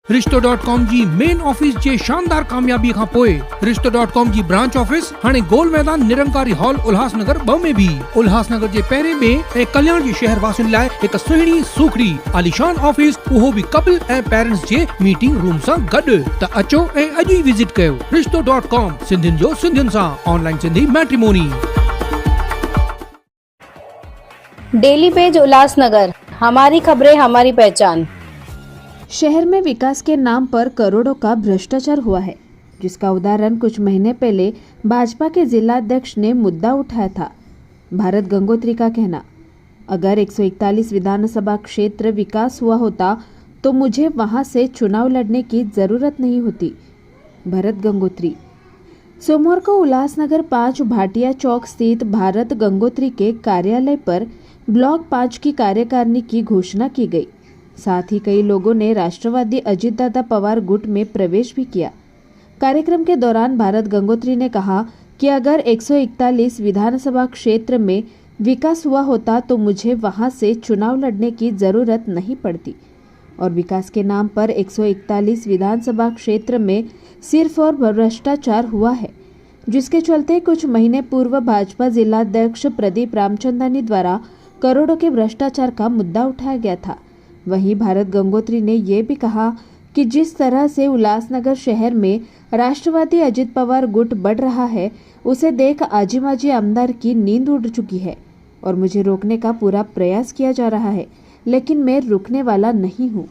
रिश्तो.com जी main office जे शानदार कामयाबी खां पोइ रिश्तो.com जी ब्रांच ऑफिस हाणे गोल मैदान निरंकारी हॉल उल्हासनगर 2 में भी उल्हासनगर जे पहिरें में ऐं कल्याण जे शहर वासियुनि लाइ हिकु सुहिणी सूखड़ी आलीशान ऑफिस, उहो बि कपल ऐं पेरेंट्स जे मीटिंग रूम सां गॾु। त अचो ऐं अॼु ई विज़िट कयो रिश्तो.com, सिंधियुनि जो सिंधियुनि सां online Sindhi matrimony. Daily page Ulhasnagar, हमारी खबरें हमारी पहचान। शहर में विकास के नाम पर करोड़ों का भ्रष्टाचार हुआ है, जिसका उदाहरण कुछ महीने पहले भाजपा के जिलाध्यक्ष ने मुद्दा उठाया था। भारत गंगोत्री का कहना, अगर 141 विधानसभा क्षेत्र विकास हुआ होता तो मुझे वहां से चुनाव लड़ने की जरूरत नहीं होती। भरत गंगोत्री। सोमवार को उल्लासनगर 5 भाटिया चौक स्थित भारत गंगोत्री के कार्यालय पर ब्लॉक 5 की कार्यकारिणी की घोषणा की गई। साथ ही कई लोगों ने राष्ट्रवादी अजितदादा पवार गुट में प्रवेश भी किया। कार्यक्रम के दौरान भारत गंगोत्री ने कहा कि अगर 141 विधानसभा क्षेत्र में विकास हुआ होता तो मुझे वहां से चुनाव लड़ने की जरूरत नहीं पड़ती, और विकास के नाम पर 141 विधानसभा क्षेत्र में सिर्फ और भ्रष्टाचार हुआ है, जिसके चलते कुछ महीने पूर्व भाजपा जिलाध्यक्ष प्रदीप रामचंदानी द्वारा करोड़ों के भ्रष्टाचार का मुद्दा उठाया गया था। वहीं भारत गंगोत्री ने यह भी कहा कि जिस तरह से उल्लासनगर शहर में राष्ट्रवादी अजित पवार गुट बढ़ रहा है, उसे देख आजी-माजी आमदार की नींद उड़ चुकी है और मुझे रोकने का पूरा प्रयास किया जा रहा है, लेकिन मैं रुकने वाला नहीं हूँ।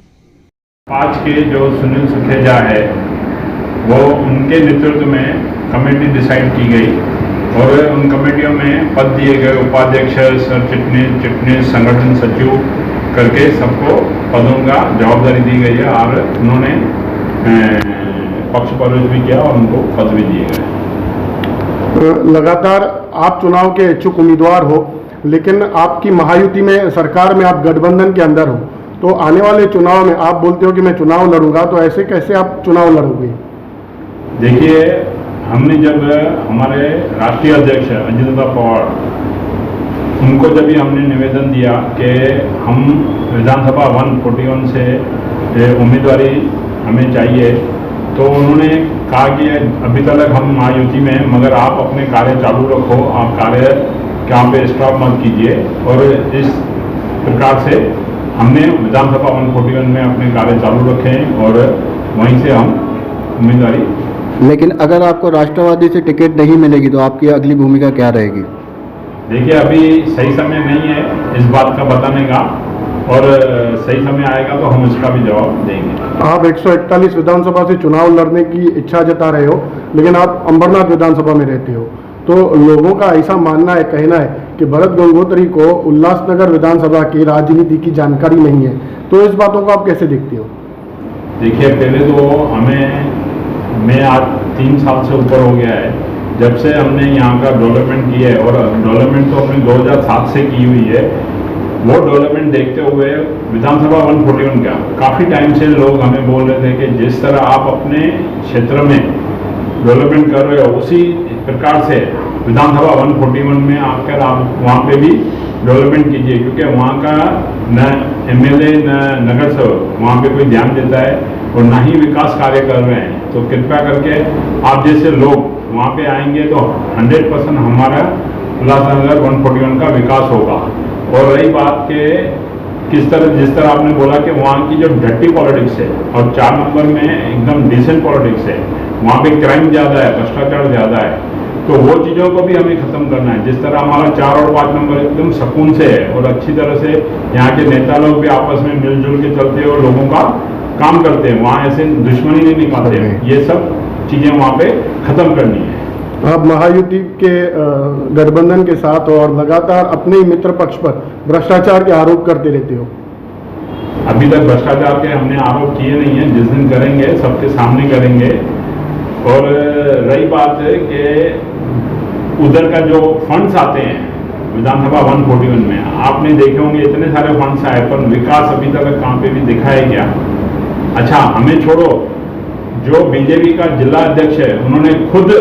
आज के जो सुनील सुखेजा है, वो उनके नेतृत्व में कमेटी डिसाइड की गई और उन कमेटियों में पद दिए गए, उपाध्यक्ष, सर चिटनीस, संगठन सचिव करके सबको पदों का जवाबदारी दी गई है और उन्होंने पक्ष प्रवेश भी किया और उनको पद भी दिए गए। लगातार आप चुनाव के इच्छुक उम्मीदवार हो, लेकिन आपकी महायुति में सरकार में आप गठबंधन के अंदर हो, तो आने वाले चुनाव में आप बोलते हो कि मैं चुनाव लड़ूंगा, तो ऐसे कैसे आप चुनाव लड़ोगे? देखिए, हमने जब हमारे राष्ट्रीय अध्यक्ष अजितदादा पवार, उनको जब भी हमने निवेदन दिया कि हम विधानसभा 141 से उम्मीदवारी हमें चाहिए, तो उन्होंने कहा कि अभी तक हम महायुति में, मगर आप अपने कार्य चालू रखो, आप कार्य यहाँ पे स्टॉप मत कीजिए। और इस प्रकार से हमने विधानसभा 141 में अपने कार्य चालू रखे और वहीं से हम उम्मीदवारी। लेकिन अगर आपको राष्ट्रवादी से टिकट नहीं मिलेगी तो आपकी अगली भूमिका क्या रहेगी? देखिए, अभी सही समय नहीं है इस बात का बताने का, और सही समय आएगा तो हम इसका भी जवाब देंगे। आप 141 विधानसभा से चुनाव लड़ने की इच्छा जता रहे हो, लेकिन आप अंबरनाथ विधानसभा में रहते हो, तो लोगों का ऐसा मानना है, कहना है कि भरत गंगोत्री को उल्लासनगर विधानसभा की राजनीति की जानकारी नहीं है, तो इस बातों को आप कैसे देखते हो? देखिए, पहले तो मैं आज 3 साल से ऊपर हो गया है जब से हमने यहाँ का डेवलपमेंट किया है, और डेवलपमेंट तो हमने 2007 से की हुई है। वो डेवलपमेंट देखते हुए विधानसभा 141 का काफ़ी टाइम से लोग हमें बोल रहे थे कि जिस तरह आप अपने क्षेत्र में डेवलपमेंट कर रहे हो, उसी प्रकार से विधानसभा 141 में आकर आप वहाँ पे भी डेवलपमेंट कीजिए, क्योंकि वहाँ का न MLA न नगर सेवक वहाँ पे कोई ध्यान देता है और ना ही विकास कार्य कर रहे हैं। तो कृपया करके आप जैसे लोग वहाँ पे आएंगे तो 100% हमारा उल्लासनगर 141 का विकास होगा। और रही बात के जिस तरह आपने बोला कि वहाँ की जो डर्टी पॉलिटिक्स है और 4 नंबर में एकदम डिसेंट पॉलिटिक्स है, वहाँ पे क्राइम ज़्यादा है, भ्रष्टाचार ज़्यादा है, तो वो चीज़ों को भी हमें ख़त्म करना है। जिस तरह हमारा 4 और 5 नंबर एकदम सुकून से है और अच्छी तरह से यहाँ के नेता लोग भी आपस में मिलजुल के चलते हैं और लोगों का काम करते हैं, वहाँ ऐसे दुश्मनी नहीं निकालते हैं। ये सब चीज़ें वहाँ पे ख़त्म करनी है। आप महायुति के गठबंधन के साथ हो और लगातार अपने ही मित्र पक्ष पर भ्रष्टाचार के आरोप करते रहते हो। अभी तक भ्रष्टाचार के हमने आरोप किए नहीं है, जिस दिन करेंगे सबके सामने करेंगे। और रही बात है कि उधर का जो फंड्स आते हैं विधानसभा 141 में, आपने देखे होंगे इतने सारे फंड्स आए, पर विकास अभी तक कहाँ पे भी दिखा है क्या? अच्छा, हमें छोड़ो, जो बीजेपी का जिला अध्यक्ष है, उन्होंने खुद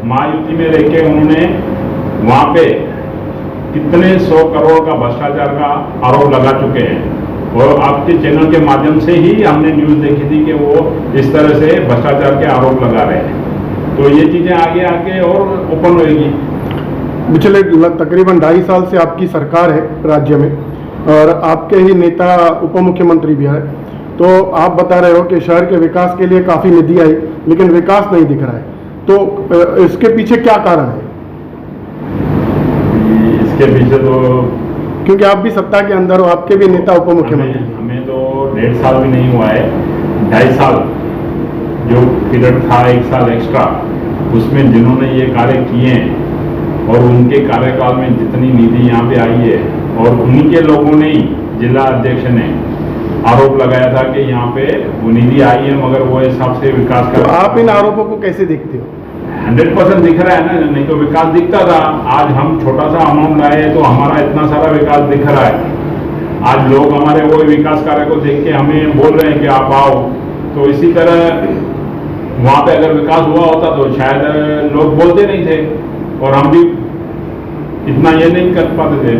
महायुति में रह के उन्होंने वहाँ पे कितने 100 करोड़ का भ्रष्टाचार का आरोप लगा चुके हैं। और आपके चैनल के माध्यम से ही हमने न्यूज़ देखी थी कि वो इस तरह से भ्रष्टाचार के आरोप लगा रहे हैं। तो ये चीज़ें आगे आगे और ओपन होएगी। पिछले तकरीबन 2.5 साल से आपकी सरकार है राज्य में और आपके ही नेता उप मुख्यमंत्री भी है, तो आप बता रहे हो कि शहर के विकास के लिए काफ़ी निधि आई लेकिन विकास नहीं दिख रहा है, तो इसके पीछे क्या कारण है? इसके पीछे तो क्योंकि आप भी सत्ता के अंदर हो, आपके भी नेता उप मुख्यमंत्री। हमें तो 1.5 साल भी नहीं हुआ है, 2.5 साल जो पीरियड था, 1 साल एक्स्ट्रा, उसमें जिन्होंने ये कार्य किए हैं और उनके कार्यकाल में जितनी निधि यहाँ पे आई है और उन्हीं के लोगों ने ही, जिला अध्यक्ष ने आरोप लगाया था कि यहाँ पे वो निधि आई है मगर वो हिसाब से विकास तो आप इन आरोपों को कैसे देखते हो? 100% दिख रहा है ना, नहीं तो विकास दिखता था। आज हम छोटा सा अमाउंट लाए तो हमारा इतना सारा विकास दिख रहा है। आज लोग हमारे वो विकास कार्य को देख के हमें बोल रहे हैं कि आप आओ। तो इसी तरह वहाँ पे अगर विकास हुआ होता तो शायद लोग बोलते नहीं थे और हम भी इतना ये नहीं कर पाते थे।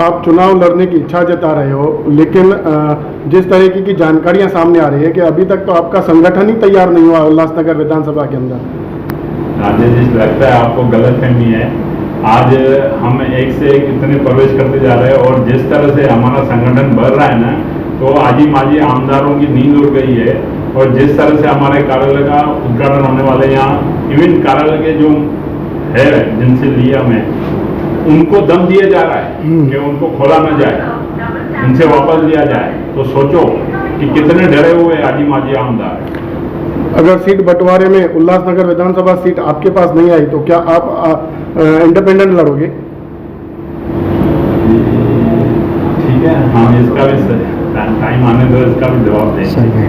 आप चुनाव लड़ने की इच्छा जता रहे हो, लेकिन जिस तरीके की जानकारियां सामने आ रही है कि अभी तक तो आपका संगठन ही तैयार नहीं हुआ उल्लासनगर विधानसभा के अंदर। राजेश जी, लगता है आपको गलतफहमी है। आज हम एक से एक इतने प्रवेश करते जा रहे हैं और जिस तरह से हमारा संगठन बढ़ रहा है ना, तो आजी माजी आमदारों की नींद उड़ गई है। और जिस तरह से हमारे कार्यालय का उद्घाटन होने वाले यहाँ, इवन कार्यालय के जो है जिनसे लिया मैं, उनको दम दिया जा रहा है कि उनको खोला न जाए, उनसे वापस लिया जाए। तो सोचो कि कितने डरे हुए आजी माजी आमदार। अगर सीट बंटवारे में उल्लासनगर विधानसभा सीट आपके पास नहीं आई तो क्या आप इंडिपेंडेंट लड़ोगे? ठीक है, हम इसका भी टाइम आने दो, इसका भी जवाब देंगे।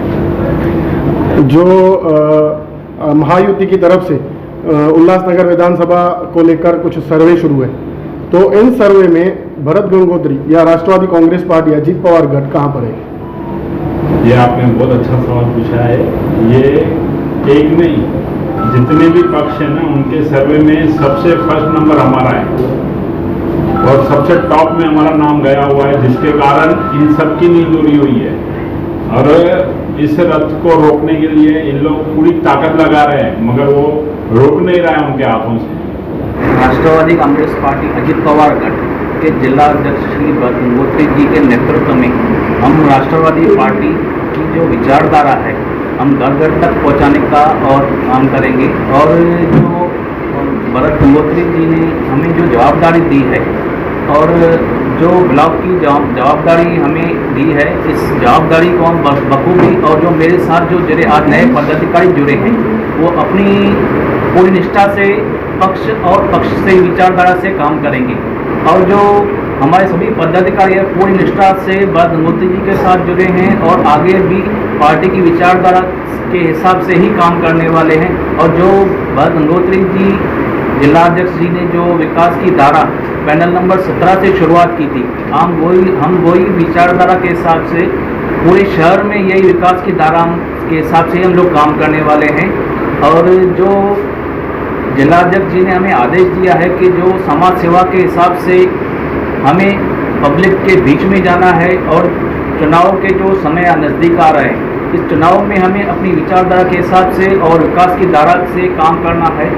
जो महायुति की तरफ से उल्लासनगर विधानसभा को लेकर कुछ सर्वे शुरू है, तो इन सर्वे में भरत गंगोत्री या राष्ट्रवादी कांग्रेस पार्टी अजीत पवार गठ कहाँ पर है? ये आपने बहुत अच्छा सवाल पूछा है। ये एक नहीं, जितने भी पक्ष हैं ना, उनके सर्वे में सबसे फर्स्ट नंबर हमारा है और सबसे टॉप में हमारा नाम गया हुआ है, जिसके कारण इन सबकी नींद उड़ी हुई है। और इस रथ को रोकने के लिए इन लोग पूरी ताकत लगा रहे हैं मगर वो रोक नहीं रहा है उनके हाथों से। राष्ट्रवादी कांग्रेस पार्टी अजीत पवार गठ के जिला अध्यक्ष श्री भरत गंगोत्री जी के नेतृत्व में हम राष्ट्रवादी पार्टी की जो विचारधारा है, हम घर घर तक पहुंचाने का और काम करेंगे। और जो भरत गंगोत्री जी ने हमें जो जवाबदारी दी है और जो ब्लॉक की जवाबदारी हमें दी है, इस जवाबदारी को हम बखूबी, और जो मेरे साथ जो जुड़े आज नए पदाधिकारी जुड़े हैं, वो अपनी पूरी निष्ठा से पक्ष से विचारधारा से काम करेंगे। और जो हमारे सभी पदाधिकारी पूरी निष्ठा से भरत गंगोत्री जी के साथ जुड़े हैं और आगे भी पार्टी की विचारधारा के हिसाब से ही काम करने वाले हैं। और जो भरत गंगोत्री जी जिलाध्यक्ष जी ने जो विकास की धारा पैनल नंबर 17 से शुरुआत की थी, हम वही विचारधारा के हिसाब से पूरे शहर में यही विकास की धारा के हिसाब से हम लोग काम करने वाले हैं। और जो जिलाध्यक्ष जी ने हमें आदेश दिया है कि जो समाज सेवा के हिसाब से हमें पब्लिक के बीच में जाना है और चुनाव के जो समय नज़दीक आ रहे हैं, इस चुनाव में हमें अपनी विचारधारा के हिसाब से और विकास की धारा से काम करना है।